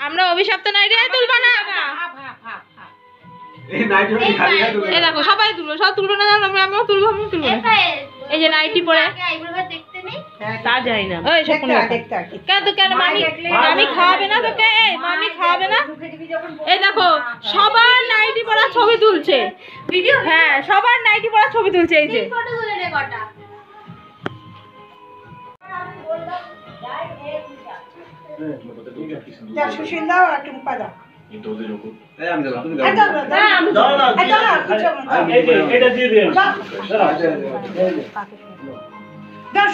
আমরা অভিশপ্ত নাইটি তুলবো না। এই দেখো সবাই তুলবো, সব তুলবো না, আমিও তুলবো, আমিও তুলবো। এই যে নাইটি পরে তা যাই না। ওই সব কেন তো কেন মামি, মামি খাওয়াবে না তোকে? মামি খাওয়াবে না? এই দেখো সবার নাইটি পরা ছবি তুলছে ভিডিও। হ্যাঁ সবার নাইটি পরা ছবি তুলছে। এই যে সুশীল দাও আর টুম্পা দাও।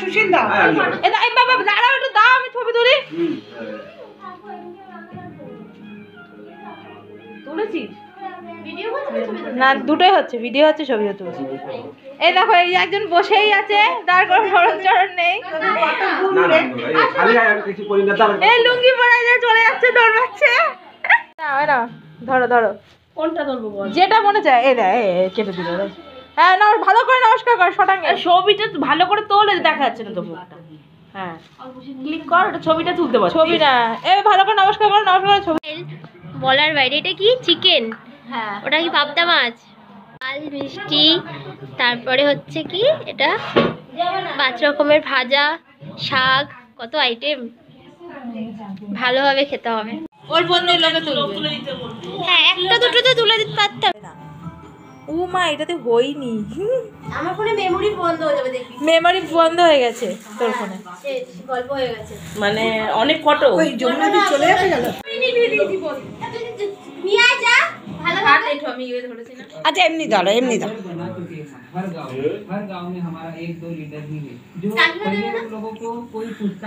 সুশীল দাও। বাবা দাঁড়াও একটু, দাও আমি ছবি তুলি। তুলেছিস না? দুটোই হচ্ছে, ভিডিও হচ্ছে, ছবি হচ্ছে। এই দেখো এই একজন বসেই আছে, তার কোনো নড়নচড়ন নেই। এই লুঙ্গি পরে যে চলে যাচ্ছে, দৌড়াচ্ছে। না ধরো ধরো, কোনটা ধরবো বল? যেটা মনে চায়। এই দেখ কেটে দিল। হ্যাঁ না, ভালো করে নমস্কার কর শটাঙ্গে। ছবিটা ভালো করে তোলে, দেখা যাচ্ছে না তো মুখটা। হ্যাঁ ক্লিক কর, ওটা ছবিটা তুলতে পারছিস। ছবি না, এই ভালো করে নমস্কার কর, নমস্কার করে ছবি। বলার বাইরে এটা কি চিকেন? হ্যাঁ ওটা কি পাবদা মাছ? লাল মিষ্টি, তারপরে হচ্ছে কি এটা 5 রকমের ভাজা, শাক, কত আইটেম। ভালোভাবে খেতে হবে। ওর বন্ধুর লোকে তুলবে। হ্যাঁ একটা দুটো তো তুলে দিতে পারতাম। ও মা এটাতে হয়নি। আমার ফোনে মেমোরি বন্ধ হয়ে যাবে দেখবি। মেমোরি বন্ধ হয়ে গেছে তোর ফোনে। শেষ, গল্প হয়ে গেছে। মানে অনেক ফটো। ওই যমুনা দি চলে আসে গেল। নিয়ে আয় যা, ভালোভাবে। আমি ইয়ে ধরেছি না। আচ্ছা এমনি ধরো, এমনি ধরো। हर गांव में हमारा 1-2 लीडर ही है जो साथ में पहले लोगों को कोई पूछता